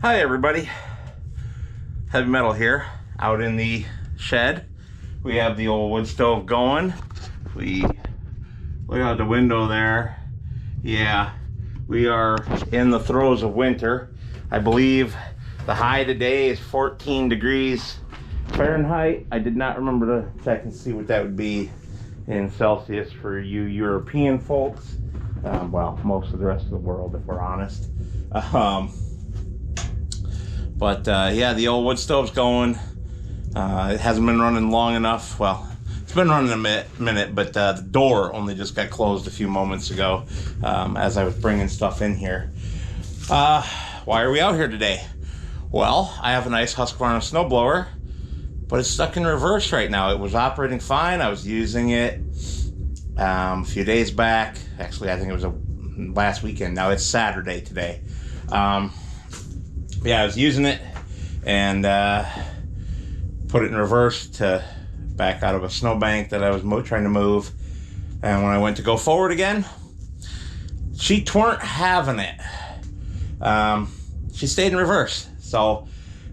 Hi everybody, Heavy Metal here, out in the shed. We have the old wood stove going. We look out the window there. Yeah, we are in the throes of winter. I believe the high today is 14 degrees Fahrenheit. I did not remember to check and see what that would be in Celsius for you European folks. Well, most of the rest of the world, if we're honest. Yeah, the old wood stove's going. It hasn't been running long enough. Well, it's been running a minute, but the door only just got closed a few moments ago as I was bringing stuff in here. Why are we out here today? Well, I have a nice Husqvarna snowblower, but it's stuck in reverse right now. It was operating fine. I was using it a few days back. Actually, I think it was last weekend. Now it's Saturday today. Yeah, I was using it and put it in reverse to back out of a snowbank that I was trying to move. And when I went to go forward again, she weren't having it. She stayed in reverse. So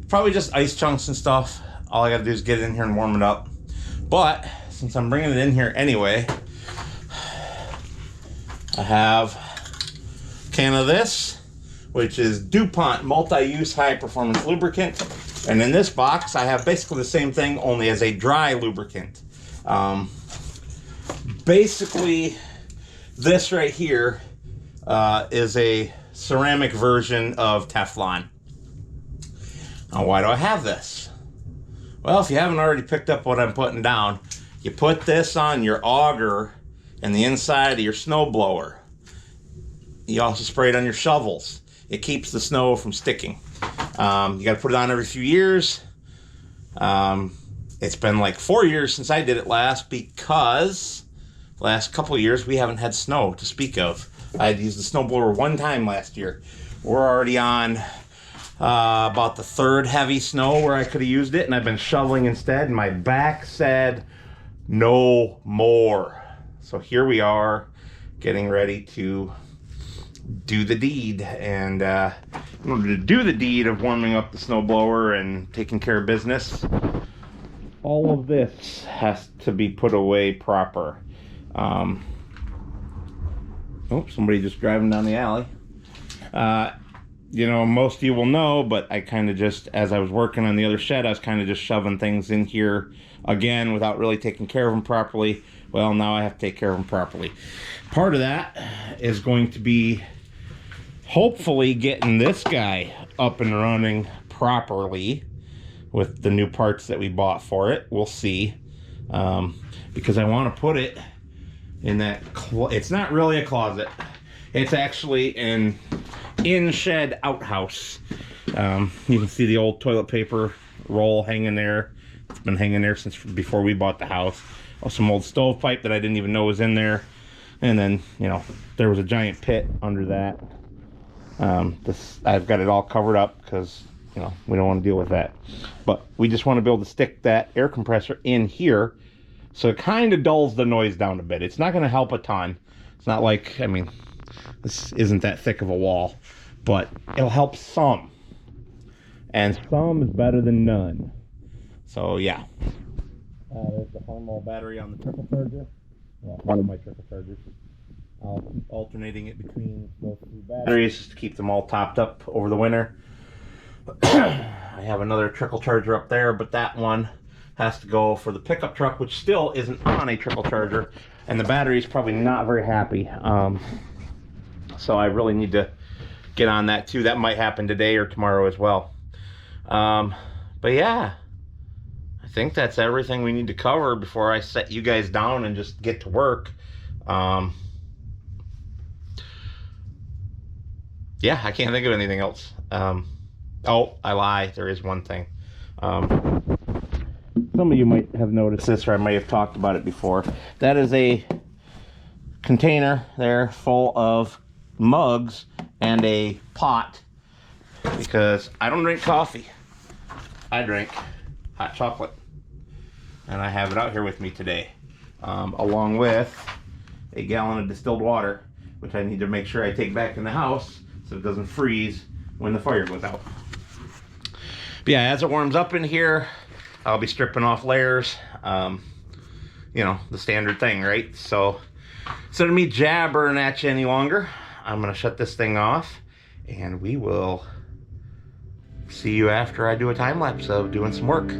probably just ice chunks and stuff. All I got to do is get it in here and warm it up. But since I'm bringing it in here anyway, I have a can of this, which is DuPont multi-use high-performance lubricant. And in this box, I have basically the same thing, only as a dry lubricant. Basically, this right here is a ceramic version of Teflon. Now, why do I have this? Well, if you haven't already picked up what I'm putting down, you put this on your auger and the inside of your snowblower. You also spray it on your shovels. It keeps the snow from sticking. You got to put it on every few years. It's been like 4 years since I did it last, because last couple of years we haven't had snow to speak of. I had used the snowblower one time last year. We're already on about the third heavy snow where I could have used it, and I've been shoveling instead, and my back said no more. So here we are, getting ready to do the deed. And in order to do the deed of warming up the snowblower and taking care of business, all of this has to be put away proper. Oh, somebody just driving down the alley. You know, most of you will know, but I kind of just, as I was working on the other shed, I was kind of just shoving things in here again without really taking care of them properly. Well, now I have to take care of them properly. Part of that is going to be hopefully getting this guy up and running properly with the new parts that we bought for it. We'll see. Because I want to put it in that, it's not really a closet. It's actually an in-shed outhouse. You can see the old toilet paper roll hanging there. It's been hanging there since before we bought the house. Oh, some old stovepipe that I didn't even know was in there. And then, you know, there was a giant pit under that. I've got it all covered up because, you know, we don't want to deal with that. But we just want to be able to stick that air compressor in here, so it kind of dulls the noise down a bit. It's not going to help a ton. It's not like, I mean, this isn't that thick of a wall, but it'll help some. And some is better than none. So, yeah. There's the farmall battery on the trickle charger. Well, one of my trickle chargers. I'll keep alternating it between those two batteries to keep them all topped up over the winter. I have another trickle charger up there, but that one has to go for the pickup truck, which still isn't on a trickle charger, and the battery is probably not very happy. So I really need to get on that too. That might happen today or tomorrow as well. But yeah, I think that's everything we need to cover before I set you guys down and just get to work. Yeah, I can't think of anything else. Oh, I lie. There is one thing. Some of you might have noticed this, or I might have talked about it before. That is a container there full of mugs and a pot, because I don't drink coffee. I drink hot chocolate. And I have it out here with me today, along with a gallon of distilled water, which I need to make sure I take back in the house so it doesn't freeze when the fire goes out. But yeah, as it warms up in here, I'll be stripping off layers. You know, the standard thing, right? So instead of me jabbering at you any longer, I'm gonna shut this thing off and we will see you after I do a time lapse of doing some work.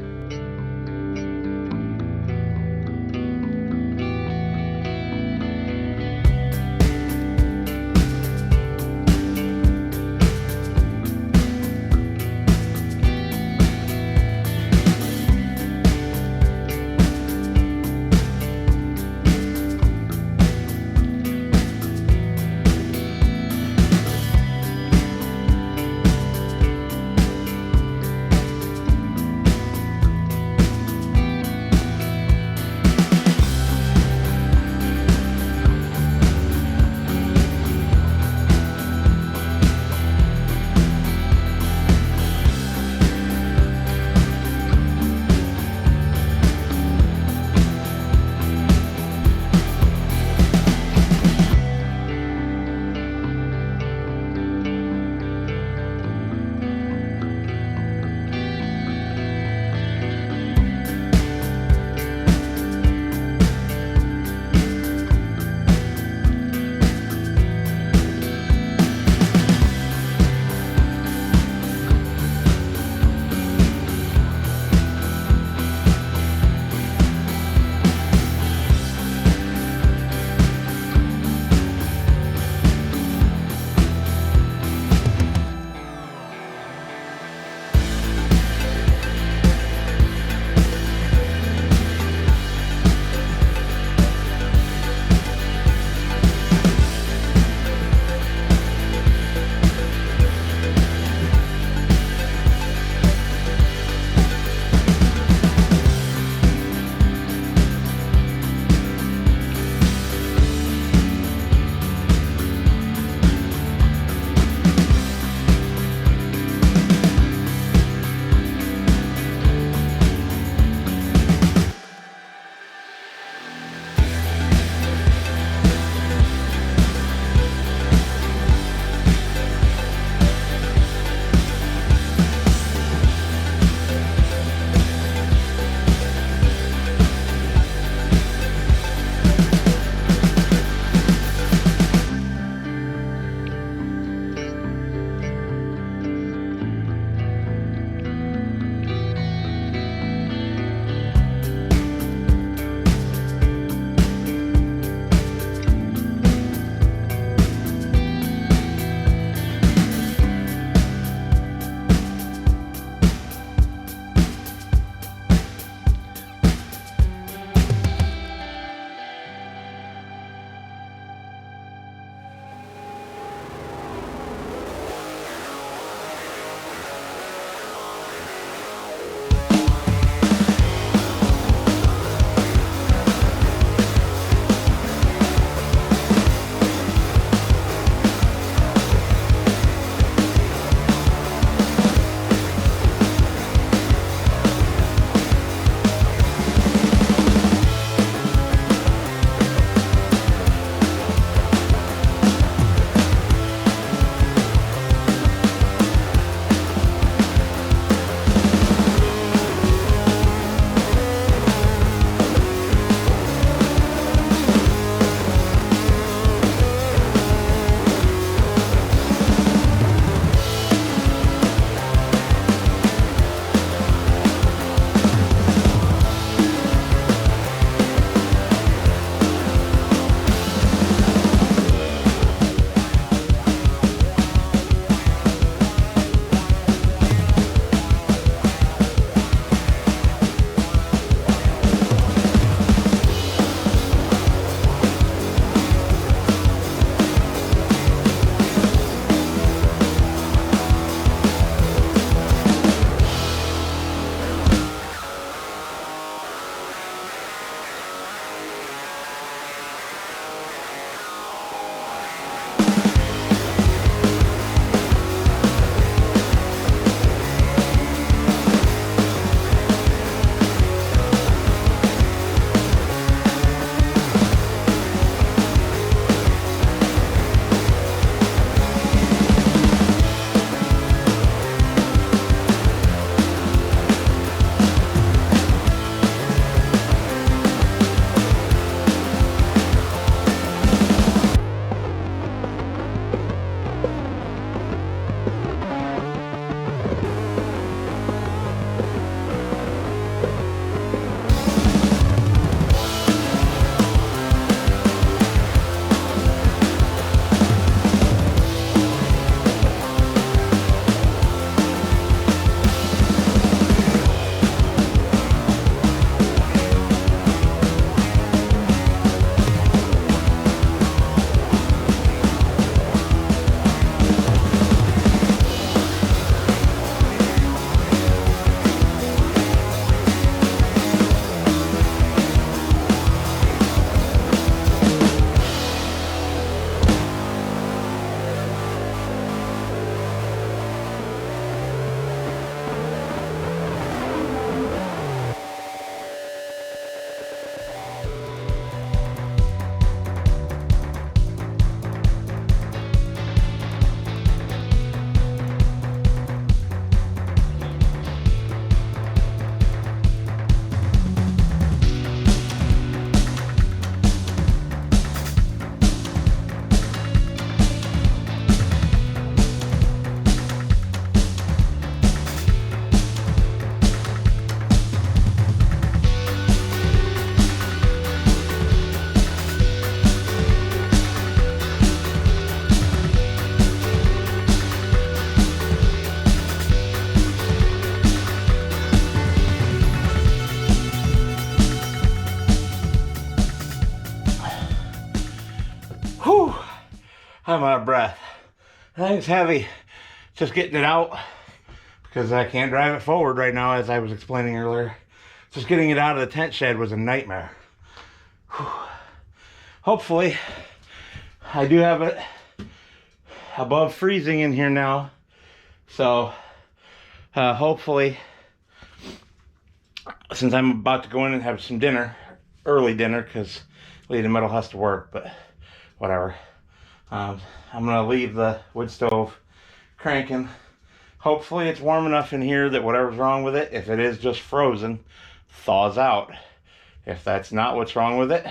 I'm out of breath. That thing's heavy. Just getting it out because I can't drive it forward right now, as I was explaining earlier. Just getting it out of the tent shed was a nightmare. Whew. Hopefully, I do have it above freezing in here now. So, hopefully, since I'm about to go in and have some dinner, early dinner, because Lady in the Middle has to work, but whatever. I'm gonna leave the wood stove cranking. Hopefully it's warm enough in here that whatever's wrong with it, if it is just frozen, thaws out. If that's not what's wrong with it,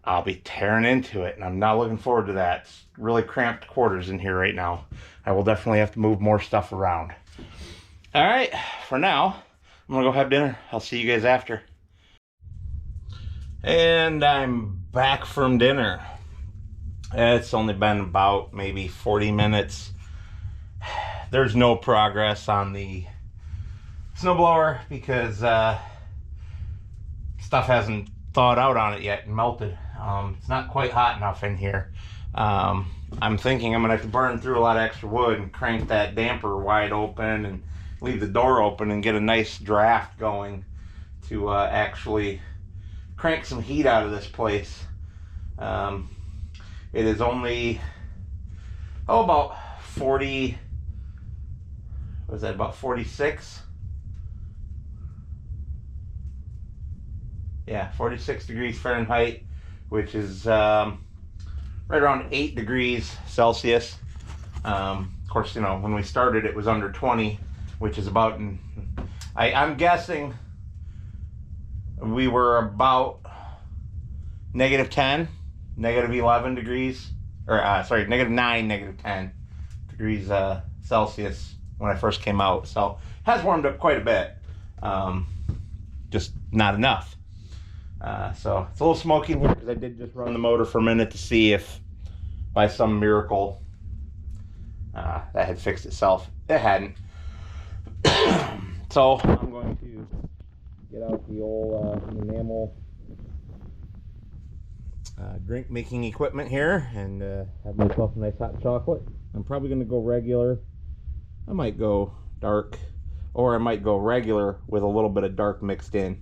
I'll be tearing into it, and I'm not looking forward to that. It's really cramped quarters in here right now. I will definitely have to move more stuff around. All right, for now, I'm gonna go have dinner. I'll see you guys after. And I'm back from dinner. It's only been about maybe 40 minutes. There's no progress on the snowblower because stuff hasn't thawed out on it yet and melted. It's not quite hot enough in here. I'm thinking I'm gonna have to burn through a lot of extra wood and crank that damper wide open and leave the door open and get a nice draft going to actually crank some heat out of this place. It is only about 40, what was that, about 46? Yeah, 46 degrees Fahrenheit, which is right around 8 degrees Celsius. Of course, you know, when we started it was under 20, which is about, I'm guessing we were about -10, -11 degrees, or sorry, -9, -10 degrees Celsius when I first came out. So it has warmed up quite a bit, just not enough. So it's a little smoky in here because I did just run the motor for a minute to see if by some miracle that had fixed itself. It hadn't. So I'm going to get out the old enamel drink making equipment here and have myself a nice hot chocolate. I'm probably going to go regular. I might go dark, or I might go regular with a little bit of dark mixed in.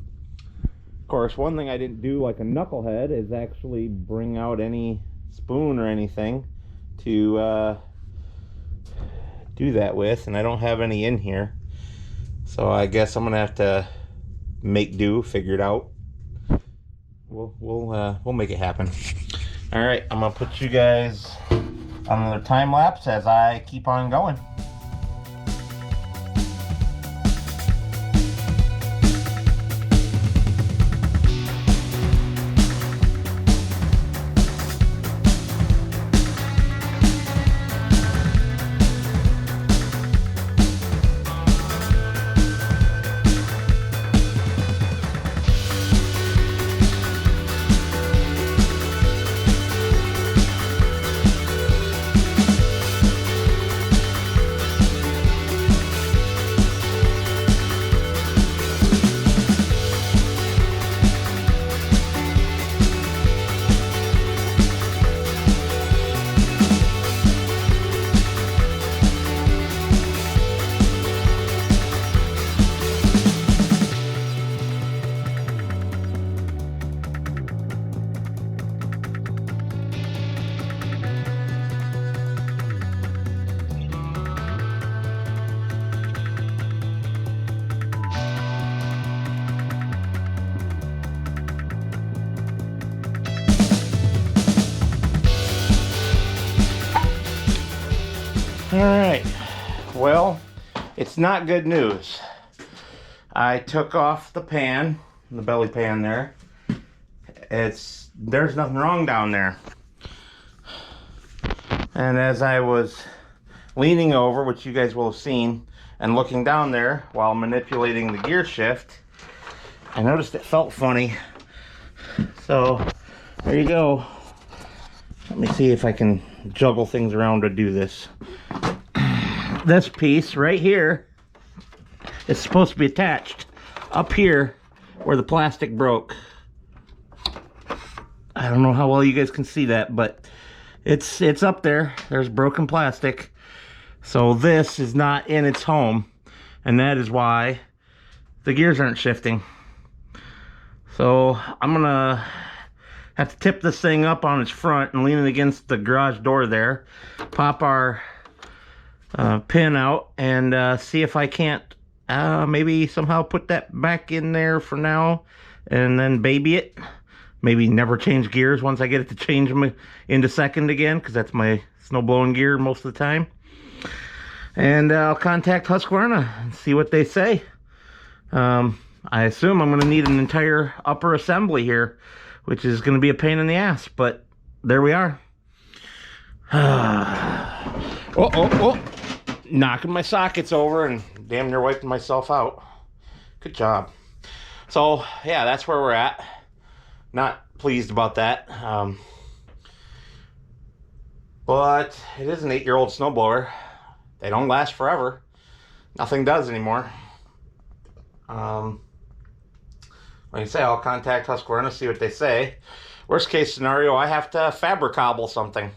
Of course, one thing I didn't do like a knucklehead is actually bring out any spoon or anything to do that with, and I don't have any in here. So I guess I'm gonna have to make do, figure it out. We'll make it happen. All right, I'm gonna put you guys on another time lapse as I keep on going. Alright, well, it's not good news. I took off the pan, the belly pan there. There's nothing wrong down there. And as I was leaning over, which you guys will have seen, and looking down there while manipulating the gear shift, I noticed it felt funny. So, there you go. Let me see if I can juggle things around to do this. This piece right here is supposed to be attached up here where the plastic broke. I don't know how well you guys can see that, but it's up there. There's broken plastic. So this is not in its home, and that is why the gears aren't shifting. So I'm gonna have to tip this thing up on its front and lean it against the garage door there, pop our pin out, and see if I can't maybe somehow put that back in there for now, and then baby it. Maybe never change gears once I get it to change them into second again, because that's my snow blowing gear most of the time. And I'll contact Husqvarna and see what they say. I assume I'm going to need an entire upper assembly here, which is going to be a pain in the ass, but there we are. Oh, knocking my sockets over and damn near wiping myself out. Good job. So yeah, that's where we're at. Not pleased about that, but it is an 8-year-old snowblower. They don't last forever. Nothing does anymore. Like I say, I'll contact Husqvarna, see what they say. Worst case scenario, I have to fabric cobble something.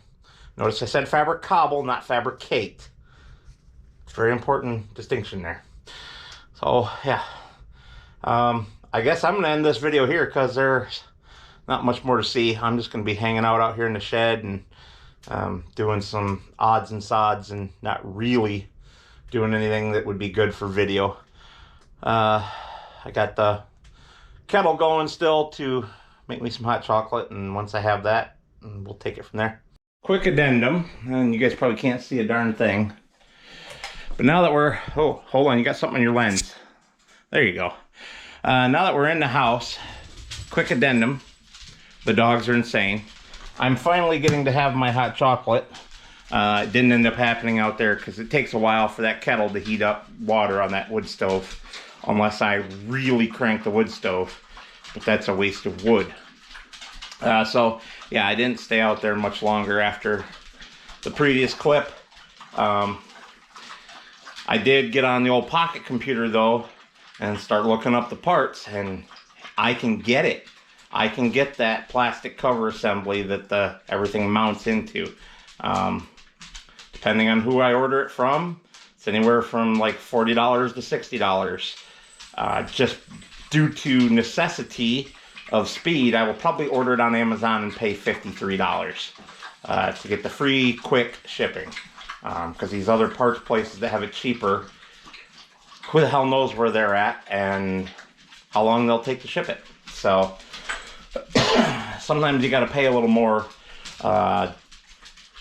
Notice I said fabric cobble, not fabricate. It's a very important distinction there. So yeah, I guess I'm gonna end this video here because there's not much more to see. I'm just gonna be hanging out here in the shed and doing some odds and sods and not really doing anything that would be good for video. I got the kettle going still to make me some hot chocolate, and once I have that, we'll take it from there. Quick addendum, and you guys probably can't see a darn thing, but now that we're, oh, hold on, you got something on your lens. There you go. Now that we're in the house, quick addendum, the dogs are insane. I'm finally getting to have my hot chocolate. It didn't end up happening out there because it takes a while for that kettle to heat up water on that wood stove, unless I really crank the wood stove, but that's a waste of wood. So yeah, I didn't stay out there much longer after the previous clip. I did get on the old pocket computer though and start looking up the parts, and I can get it. I can get that plastic cover assembly that everything mounts into. Depending on who I order it from, it's anywhere from like $40 to $60. Just due to necessity of speed, I will probably order it on Amazon and pay $53 to get the free quick shipping. Because these other parts places that have it cheaper, who the hell knows where they're at and how long they'll take to ship it. So sometimes you got to pay a little more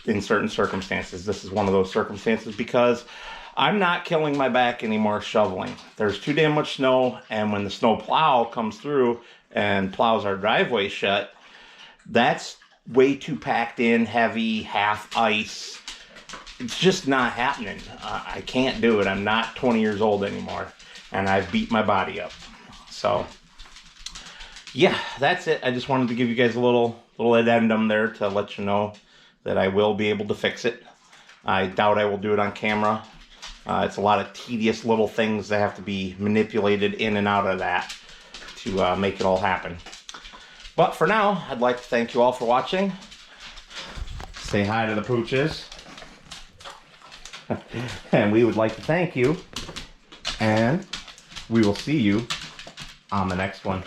in certain circumstances. This is one of those circumstances because I'm not killing my back anymore shoveling. There's too damn much snow, and when the snow plow comes through and plows our driveway shut, that's way too packed in, heavy, half ice. It's just not happening. I can't do it. I'm not 20 years old anymore, and I've beat my body up. So yeah, that's it. I just wanted to give you guys a little addendum there to let you know that I will be able to fix it. I doubt I will do it on camera. It's a lot of tedious little things that have to be manipulated in and out of that to make it all happen. But for now, I'd like to thank you all for watching. Say hi to the pooches. And we would like to thank you. And we will see you on the next one.